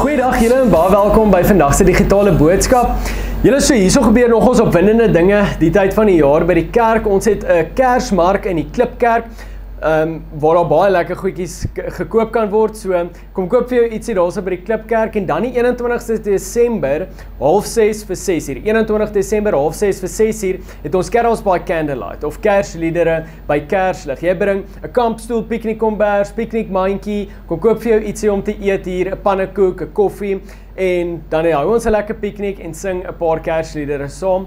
Goeiedag julle en baie welkom by vandag se digitale boodskap. Julle, so hierso gebeur nogals opwindende dinge die tyd van die jaar by die kerk. Ons het 'n Kersmark in die Klipkerk waar daar baie lekker goedjies gekoop kan word. So kom koop vir jou ietsie daarso by die Klipkerk en dan die 21ste Desember 5:30 vir 6uur. 21 Desember 5:30 vir 6uur het ons Carols by Candlelight of Kersliedere by Kerslig. Jy bring 'n kampstoel, piknikkombers, piknikmandjie, kom koop vir jou ietsie om te eet hier, 'n pannekoek, 'n koffie en dan hou ons 'n lekker piknik en sing 'n paar Kersliedere saam.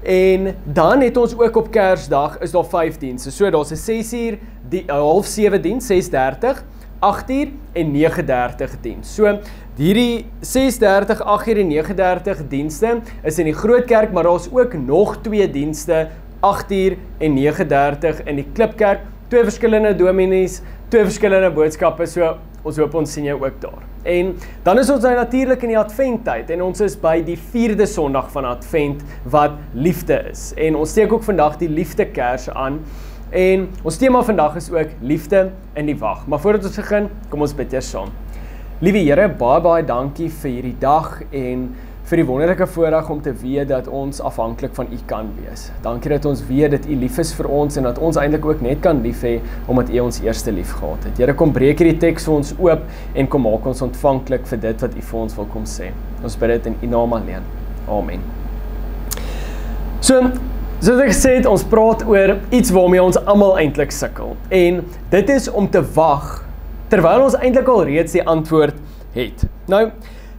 En dan het ons ook op Kersdag is daar 5 dienste. So daar's 'n 6uur, 6:30 diens, 6:30, 8uur en 9:30 diens. So hierdie 6:30, 8uur en 9:30 dienste is in die Groot Kerk, maar daar's ook nog 2 dienste, 8uur en 9:30 in die Klipkerk. 2 verskillende dominees, 2 verskillende boodskappe, so ons hoop ons sien jou ook daar. En dan is ons nou natuurlik in die Adventtyd en ons is by die 4de Sondag van Advent wat liefde is. En ons steek ook vandag die liefdekers aan. En ons tema vandag is ook liefde in die wag. Maar voordat ons begin, kom ons bid eers saam. Liewe Here, baie dankie vir hierdie dag en vir die wonderlike voorreg om te weet dat ons afhanklik van U kan wees. Dankie dat ons weet dat U lief is vir ons en dat ons eintlik ook net kan lief hê omdat U ons eerste lief gehad het. Here, kom breek hierdie teks vir ons oop en kom maak ons ontvanklik vir dit wat U vir ons wil kom sê. Ons bid dit in U naam alleen. Amen. Soos ek gesê het, ons praat oor iets waarmee ons almal eintlik sukkel. En dit is om te wag terwyl ons eintlik al reeds die antwoord het. Nou,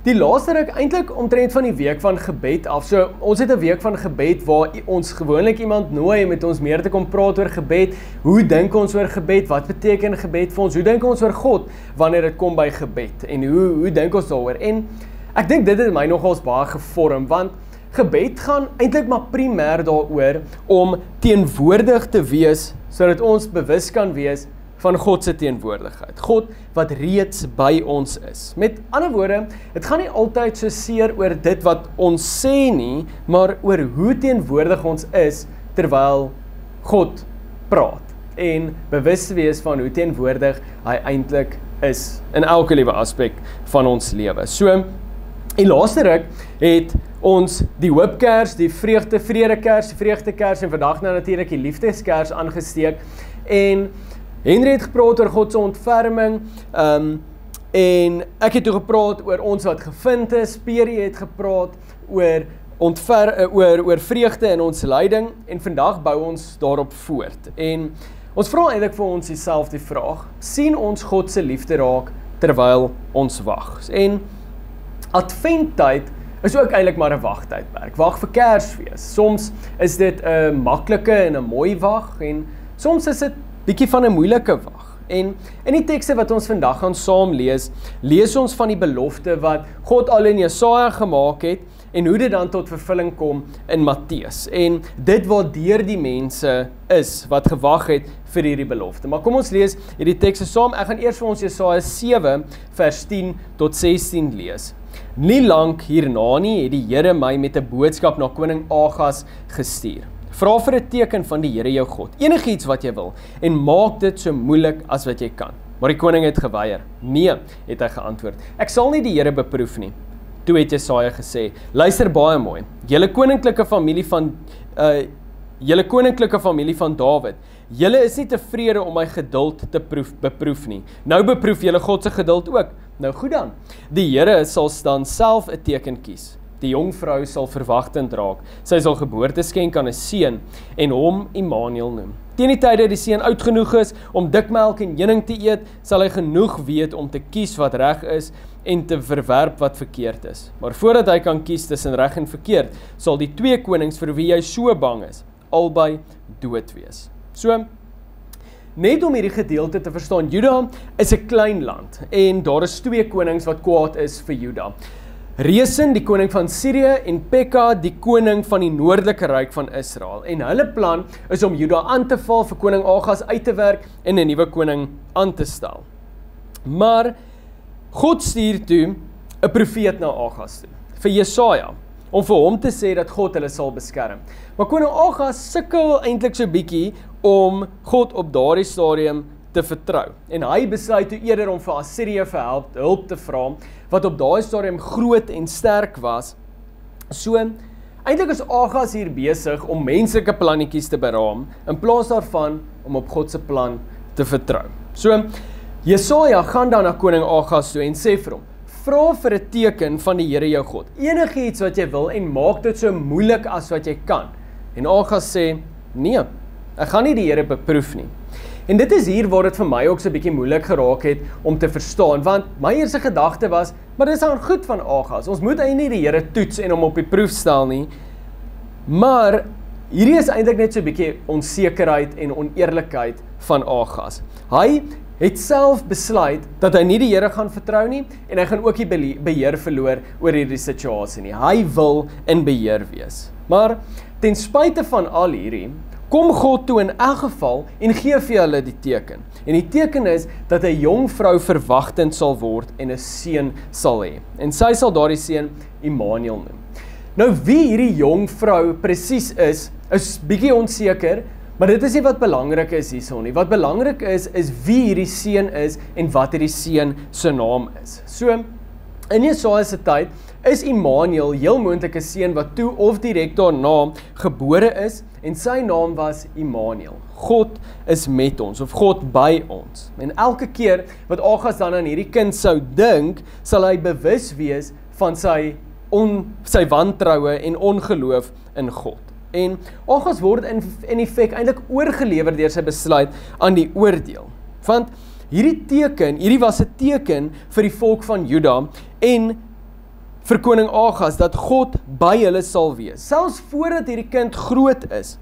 die laaste ruk eintlik omtrent van die week van gebed af. So ons het 'n week van gebed waar ons gewoonlik iemand nooi met ons meer te kom praat oor gebed. Hoe dink ons oor gebed? Wat beteken gebed vir ons? Hoe dink ons oor God wanneer dit kom by gebed? En hoe dink ons daaroor? En ek dink dit het my nogals baie gevorm want gebed gaan eintlik maar primêr daaroor om teenwoordig te wees sodat ons bewus kan wees van God se teenwoordigheid. God wat reeds by ons is. Met ander woorde, dit gaan nie altyd so seer oor dit wat ons sê nie, maar oor hoe teenwoordig ons is terwyl God praat. En bewus wees van hoe teenwoordig hy eintlik is in elke liewe aspek van ons lewe. So, die laaste ruk het ons die hoopkers, die vredekers, die vreugdekers en vandag nou natuurlik die liefdeskers aangesteek. En Henry het gepraat oor God se ontferming, en ek het toe gepraat oor ons wat gevind is, Peri het gepraat oor vreugde in ons lyding, en vandag bou ons daarop voort. En ons vra eintlik vir ons self die vraag, sien ons God se liefde raak terwyl ons wag? En Adventtyd is ook eintlik maar 'n wagtydperk, wag vir Kersfees. Soms is dit 'n maklike en 'n mooi wag, en soms is dit bietjie van 'n moeilike wag. En in die tekste wat ons vandag gaan saam lees ons van die belofte wat God al in Jesaja gemaak het en hoe dit dan tot vervulling kom in Matteus. En dit waardeur die mense is wat gewag het vir hierdie belofte. Maar kom ons lees hierdie tekste saam. Ek gaan eers vir ons Jesaja 7 vers 10 tot 16 lees. Nie lank hierna nie het die Here my met 'n boodskap na koning Agas gestuur. Vra vir 'n teken van die Here jou God, enigiets wat jy wil, en maak dit so moeilik as wat jy kan. Maar die koning het geweier. Nee, het hy geantwoord. Ek sal nie die Here beproef nie. Toe het Jesaja gesê, luister baie mooi, julle koninklike familie van Dawid, julle is nie tevrede om my geduld te beproef nie. Nou beproef julle God se geduld ook. Nou goed dan, die Here sal dan self 'n teken kies. Die jong vrou sal verwagtend raak. Sy sal geboorte skenk aan 'n seun en hom Immanuel noem. Teen die tyd dat die seun oud genoeg is om dikmelk en heuning te eet, sal hy genoeg weet om te kies wat reg is en te verwerp wat verkeerd is. Maar voordat hy kan kies tussen reg en verkeerd, sal die 2 konings vir wie hy so bang is, albei dood wees. So, net om hierdie gedeelte te verstaan, Juda is 'n klein land en daar is 2 konings wat kwaad is vir Juda. Resen, die koning van Syrië, en Pekah, die koning van die noordelike ryk van Israel. En hulle plan is om Juda aan te val, vir koning Agaz uit te werk en 'n nuwe koning aan te stel. Maar God stuur toe 'n profeet na Agaz toe, vir Jesaja, om vir hom te sê dat God hulle sal beskerm. Maar koning Agaz sukkel eintlik so bietjie om God op daardie stadium te vertrou. En hy besluit toe eerder om vir Assirië vir hulp te vra, wat op daardie stadium groot en sterk was. So, eintlik is Agaz hier besig om menslike plannetjies te beraam, in plaas daarvan om op God se plan te vertrou. So, Jesaja gaan dan na koning Agaz toe en sê vir hom, vra vir 'n teken van die Here jou God, enigiets wat jy wil en maak dit so moeilik as wat jy kan. En Agaz sê, nee, ek gaan nie die Here beproef nie. En dit is hier waar dit vir my ook so 'n bietjie moeilik geraak het om te verstaan, want my eerste gedagte was, maar dis aan goed van Agaz, ons moet eintlik die Here toets en hom op die proef stel nie, maar hierdie is eintlik net so 'n bietjie onsekerheid en oneerlikheid van Agaz. Hy het self besluit dat hy nie die Here gaan vertrou nie, en hy gaan ook die beheer verloor oor hierdie situasie nie. Hy wil in beheer wees. Maar ten spyte van al hierdie, kom God toe in elk geval en gee vir hulle die teken. En die teken is dat 'n jong vrou verwagtend sal word en 'n seun sal hê. En sy sal daardie seun Immanuel noem. Nou wie hierdie jong vrou presies is bietjie onseker, maar dit is nie wat belangrik is hierson nie. Wat belangrik is wie hierdie seun is en wat hierdie seun se naam is. So, in Jesaja se tyd is Immanuel heel moontlik 'n seun wat toe of direk daarna gebore is, en sy naam was Immanuel. God is met ons, of God by ons. En elke keer wat Agaz dan aan hierdie kind sou dink, sal hy bewus wees van sy wantroue en ongeloof in God. En Agaz word in effek eintlik oorgelewer deur sy besluit aan die oordeel. Want hierdie was 'n teken vir die volk van Juda en vir koning Agaz dat God by hulle sal wees. Selfs voordat hierdie kind groot is,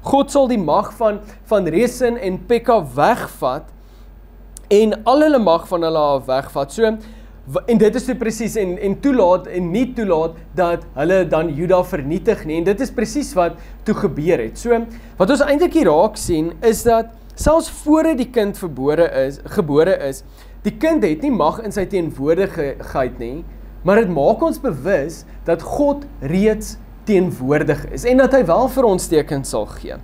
God sal die mag van Resen en Pekah wegvat en al hulle mag van hulle wegvat. So, en dit is toe presies en toelaat en nie toelaat dat hulle dan Juda vernietig nie. En dit is presies wat toe gebeur het. So, wat ons eintlik hier raak sien is dat selfs voordat die kind gebore is, die kind het nie mag in sy teenwoordigheid nie, maar dit maak ons bewus dat God reeds teenwoordig is en dat hy wel vir ons tekens sal gee.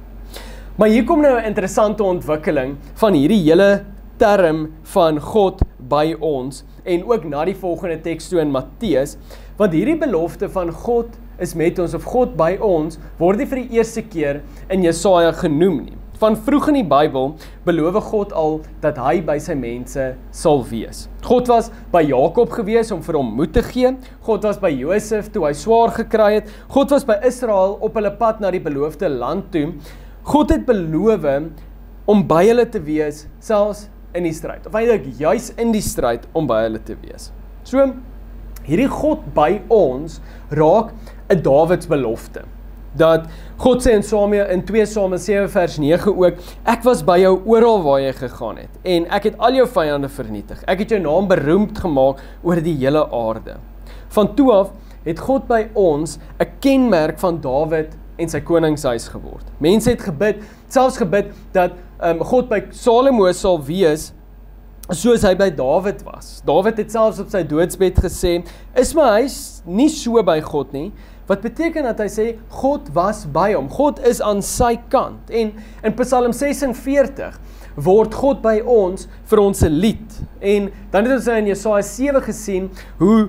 Maar hier kom nou 'n interessante ontwikkeling van hierdie hele term van God by ons en ook na die volgende teks toe in Matteus, want hierdie belofte van God is met ons of God by ons word nie vir die eerste keer in Jesaja genoem nie. Van vroeg in die Bybel beloof God al dat hy by sy mense sal wees. God was by Jakob gewees om vir hom moed te gee. God was by Josef toe hy swaar gekry het. God was by Israel op hulle pad na die beloofde land toe. God het beloof om by hulle te wees, selfs in die stryd. Of eintlik juis in die stryd om by hulle te wees. So, hierdie God by ons raak 'n Dawids belofte. Dat God sê in 2 Samuel 7 vers 9 ook, ek was by jou oral waar jy gegaan het, en ek het al jou vyande vernietig. Ek het jou naam beroemd gemaak oor die hele aarde. Van toe af het God by ons 'n kenmerk van Dawid en sy koningshuis geword. Mense het selfs gebid dat God by Salomo sal wees, soos hy by Dawid was. Dawid het selfs op sy doodsbed gesê, is my huis nie so by God nie, wat beteken dat hy sê, God was by hom, God is aan sy kant. En in Psalm 46 word God by ons vir ons 'n lied. En dan het ons in Jesaja 7 gesien, hoe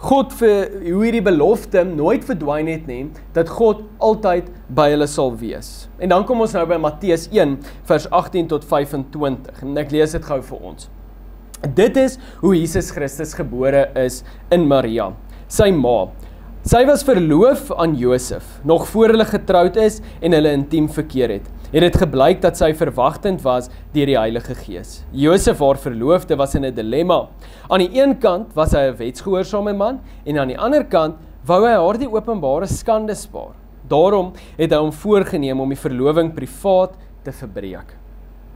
hierdie belofte nooit verdwyn het nie, dat God altyd by hulle sal wees. En dan kom ons nou by Matteus 1, vers 18 tot 25, en ek lees dit gou vir ons. Dit is hoe Jesus Christus gebore is in Maria, sy ma. Sy was verloof aan Josef, nog voor hulle getroud is en hulle intiem verkeer het. Het dit geblyk dat sy verwagtend was deur die Heilige Gees. Josef, haar verloofde, was in 'n dilemma. Aan die een kant was hy 'n wetsgehoorsame man en aan die ander kant wou hy haar die openbare skande spaar. Daarom het hy hom voorgenem om die verloving privaat te verbreek.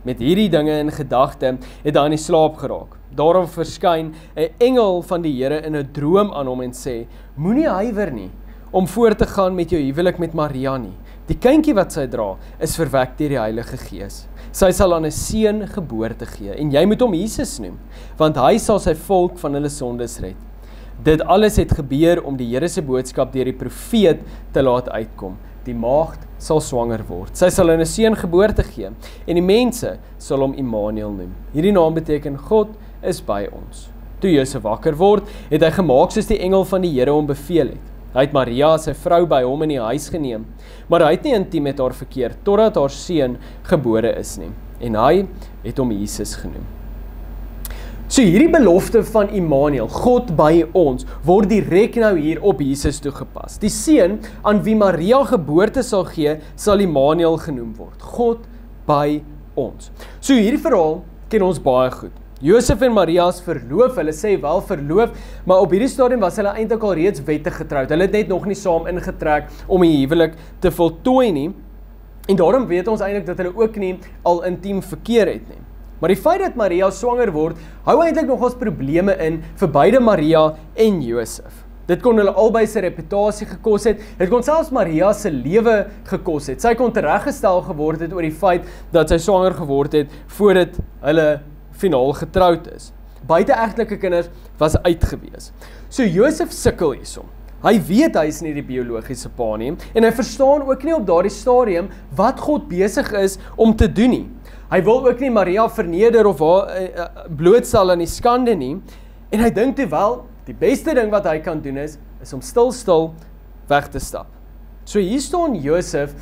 Met hierdie dinge in gedagte het hy in die slaap geraak. Daarom verskyn 'n engel van die Here in 'n droom aan hom en sê: Moenie huiwer nie om voort te gaan met jou huwelik met Maria nie. Die kindjie wat sy dra, is verwek deur die Heilige Gees. Sy sal aan 'n seun geboorte gee en jy moet hom Jesus noem, want hy sal sy volk van hulle sondes red. Dit alles het gebeur om die Here se boodskap deur die profeet te laat uitkom. Die maagd sal swanger word. Sy sal aan 'n seun geboorte gee en die mense sal hom Immanuel noem. Hierdie naam beteken God is by ons. Toe Josef wakker word, het hy gemaak soos die engel van die Here hom beveel het. Hy het Maria, sy vrou, by hom in die huis geneem, maar hy het nie intiem met haar verkeer totdat haar seun gebore is nie. En hy het hom Jesus genoem. So hierdie belofte van Immanuel, God by ons, word direk nou hier op Jesus toegepas. Die seun aan wie Maria geboorte sal gee, sal Immanuel genoem word. God by ons. So hierdie verhaal ken ons baie goed. Josef en Maria is verloof, hulle sê wel verloof, maar op hierdie stadium was hulle eintlik al reeds wettig getroud. Hulle het net nog nie saam ingetrek om die huwelik te voltooi nie. En daarom weet ons eintlik dat hulle ook nie al intiem verkeer het nie. Maar die feit dat Maria swanger word, hou eintlik nogals probleme in vir beide Maria en Josef. Dit kon hulle albei se reputasie gekos het, dit kon selfs Maria se lewe gekos het. Sy kon tereggestel geword het oor die feit dat sy swanger geword het voordat hulle finaal getroud is. Buiteegtelike kinders was uitgewees. So Josef sukkel hiersom. Hy weet hy is nie die biologiese pa nie en hy verstaan ook nie op daardie stadium wat God besig is om te doen nie. Hy wil ook nie Maria verneder of haar blootstel aan die skande nie en hy dink toe wel, die beste ding wat hy kan doen is om stil weg te stap. So hier staan Josef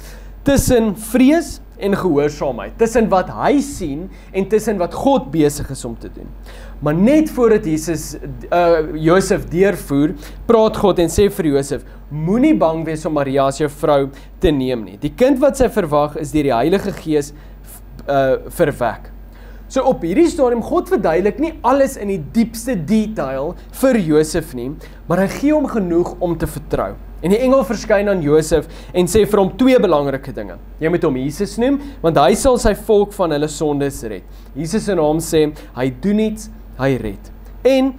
tussen vrees en gehoorsaamheid, tussen wat hy sien en tussen wat God besig is om te doen. Maar net voordat Josef deurvoer, praat God en sê vir Josef, moenie bang wees om Maria as jou vrou te neem nie. Die kind wat sy verwag is deur die Heilige Gees verwek. So op hierdie stadium, God verduidelik nie alles in die diepste detail vir Josef nie, maar hy gee hom genoeg om te vertrou. En die engel verskyn aan Josef en sê vir hom twee belangrike dinge. Jy moet hom Jesus noem, want hy sal sy volk van hulle sondes red. Jesus se naam sê, hy doen iets, hy red. En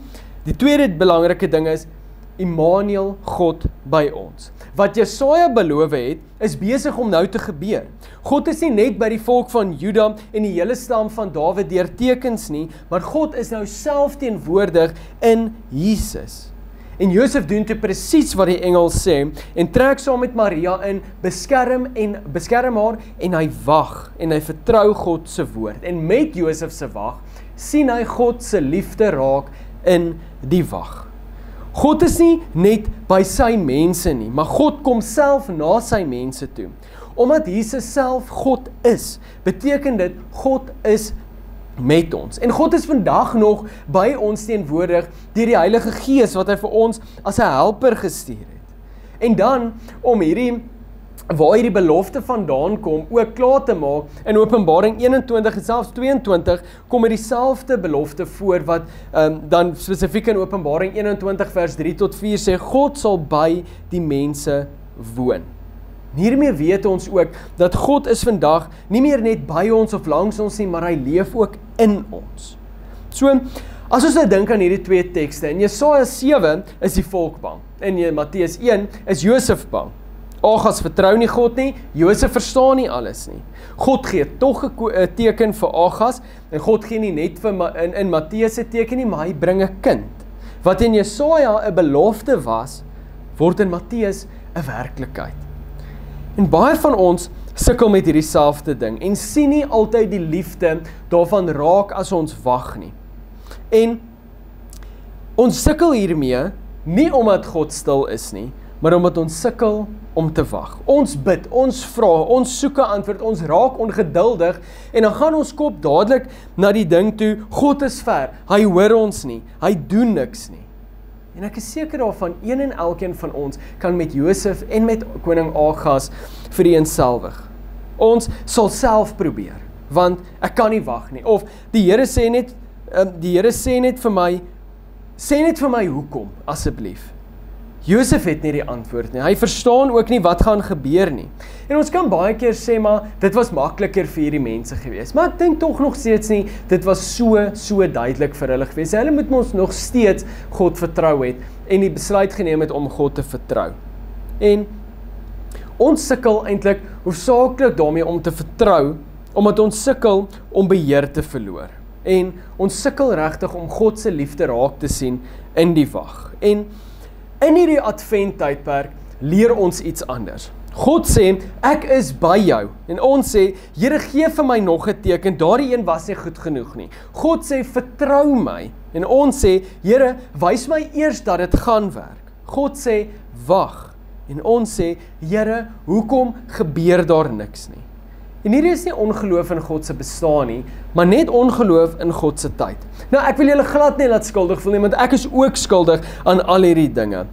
die tweede belangrike ding is, Immanuel, God by ons. Wat Jesaja beloof het, is besig om nou te gebeur. God is nie net by die volk van Juda en die hele stam van Dawid deur tekens nie, maar God is nou self teenwoordig in Jesus. En Josef doen toe presies wat die engel sê en trek saam met Maria in, beskerm haar en hy wag en hy vertrou God se woord. En met Josef se wag sien hy God se liefde raak in die wag. God is nie net by sy mense nie, maar God kom self na sy mense toe. Omdat Jesus self God is, beteken dit God is met ons. En God is vandag nog by ons teenwoordig deur die Heilige Gees wat hy vir ons as 'n helper gestuur het. En dan om waar hierdie belofte vandaan kom, ook klaar te maak, in Openbaring 21 en selfs 22, kom dieselfde belofte voor, wat dan spesifiek in Openbaring 21 vers 3 tot 4 sê, God sal by die mense woon. Hiermee weet ons ook, dat God is vandag nie meer net by ons of langs ons nie, maar hy leef ook in ons. So, as ons nou dink aan hierdie twee tekste, in Jesaja 7 is die volk bang, in Matteus 1 is Josef bang. Agas vertrou nie God nie, Josef verstaan nie alles nie. God gee tog 'n teken vir Agas, en God gee nie net vir in Matteus se teken nie, maar hy bring 'n kind. Wat in Jesaja 'n belofte was, word in Matteus 'n werklikheid. En baie van ons sukkel met hierdie selfde ding, en sien nie altyd die liefde daarvan raak as ons wag nie. En ons sukkel hiermee, nie omdat God stil is nie, maar omdat ons sukkel om te wag. Ons bid, ons vra, ons soek 'n antwoord, ons raak ongeduldig en dan gaan ons kop dadelik na die ding toe, God is ver, hy hoor ons nie, hy doen niks nie. En ek is seker daarvan, een en elkeen van ons kan met Josef en met koning Agas vereenselwig. Ons sal self probeer, want ek kan nie wag nie. Of die Here sê net vir my hoekom, asseblief. Josef het nie die antwoord nie. Hy verstaan ook nie wat gaan gebeur nie. En ons kan baie keer sê, maar dit was makliker vir hierdie mense gewees. Maar ek dink tog nog steeds nie, dit was so duidelik vir hulle gewees. Hulle moet ons nog steeds God vertrou het en die besluit geneem het om God te vertrou. En ons sukkel eintlik hoofsaaklik daarmee om te vertrou, omdat ons sukkel om beheer te verloor. En ons sukkel regtig om God se liefde raak te sien in die wag. En in hierdie adventtydperk leer ons iets anders. God sê, ek is by jou. En ons sê, Here, gee vir my nog 'n teken, daardie een was nie goed genoeg nie. God sê, vertrou my. En ons sê, Here, wys my eers dat dit gaan werk. God sê, wag. En ons sê, Here, hoekom gebeur daar niks nie? En hierdie is nie ongeloof in God se bestaan nie, maar net ongeloof in God se tyd. Nou, ek wil julle glad nie laat skuldig voel nie, want ek is ook skuldig aan al hierdie dinge.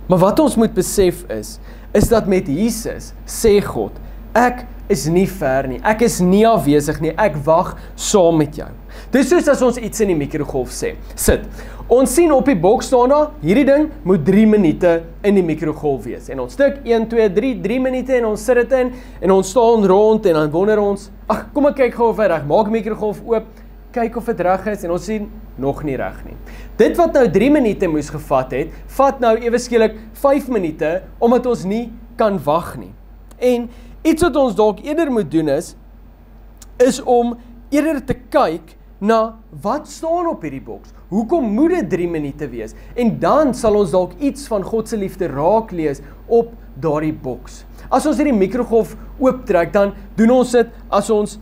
Maar wat ons moet besef is dat met Jesus sê God, ek is nie ver nie, ek is nie afwesig nie, ek wag saam met jou. Dis soos as ons iets in die mikrogolf sit. Ons sien op die boks staan daar, hierdie ding moet 3 minute in die mikrogolf wees. En ons stik 1, 2, 3 minute en ons sit dit in en ons staan rond en dan wonder ons, ag, kom ek kyk gou of hy reg, maak die mikrogolf oop, kyk of dit reg is en ons sien nog nie reg nie. Dit wat nou 3 minute moes gevat het, vat nou ewe skielik 5 minute omdat ons nie kan wag nie. En iets wat ons dalk eerder moet doen is om eerder te kyk na wat staan op hierdie boks. Hoekom moet dit 3 minute wees? En dan sal ons dalk iets van God se liefde raak lees op daardie boks. As ons hierdie mikrogolf ooptrek, dan doen ons dit as ons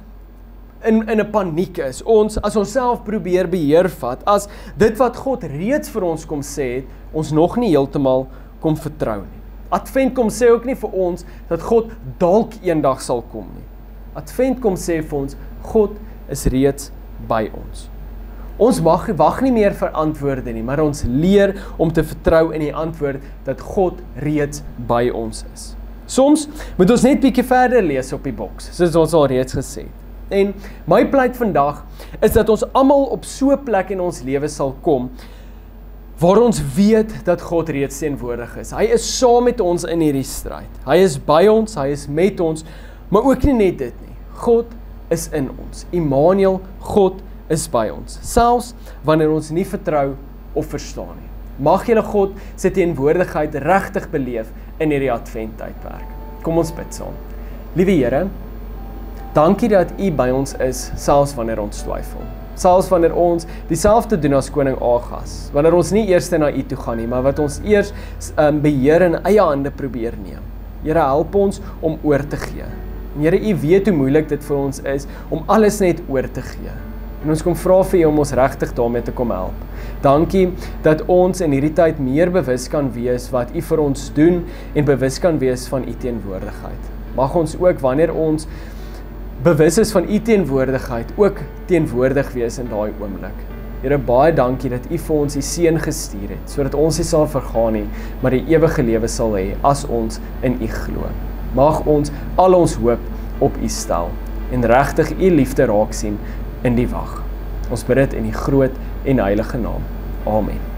in 'n paniek is. As ons self probeer beheer vat, as dit wat God reeds vir ons kom sê het, ons nog nie heeltemal kom vertrou nie. Advent kom sê ook nie vir ons dat God dalk eendag sal kom nie. Advent kom sê vir ons, God is reeds by ons. Ons wag nie meer vir antwoorde nie, maar ons leer om te vertrou in die antwoord dat God reeds by ons is. Soms moet ons net bietjie verder lees op die boks, soos ons al reeds gesê het. En my pleit vandag is dat ons almal op so 'n plek in ons lewe sal kom waar ons weet dat God reeds teenwoordig is. Hy is saam met ons in hierdie stryd. Hy is by ons, hy is met ons, maar ook nie net dit nie. God is in ons. Immanuel, God is by ons, selfs wanneer ons nie vertrou of verstaan nie. Mag julle God se teenwoordigheid regtig beleef in hierdie adventtydperk. Kom ons bid saam. Liewe Here, dankie dat U by ons is, selfs wanneer ons twyfel. Selfs wanneer ons dieselfde doen as koning Agas, wanneer ons nie eers na U toe gaan nie, maar wat ons eers beheer in eie hande probeer neem. Here, help ons om oor te gee. En Here, U weet hoe moeilik dit vir ons is om alles net oor te gee. En ons kom vra vir U om ons regtig daarmee te kom help. Dankie dat ons in hierdie tyd meer bewus kan wees wat U vir ons doen en bewus kan wees van U teenwoordigheid. Mag ons ook wanneer ons bewus is van U teenwoordigheid, ook teenwoordig wees in daai oomblik. Here, baie dankie dat U vir ons U seun gestuur het, sodat ons nie sal vergaan nie, maar die ewige lewe sal hê as ons in U glo. Mag ons al ons hoop op U stel en regtig U liefde raak sien in die wag. Ons bid dit in die groot en heilige naam. Amen.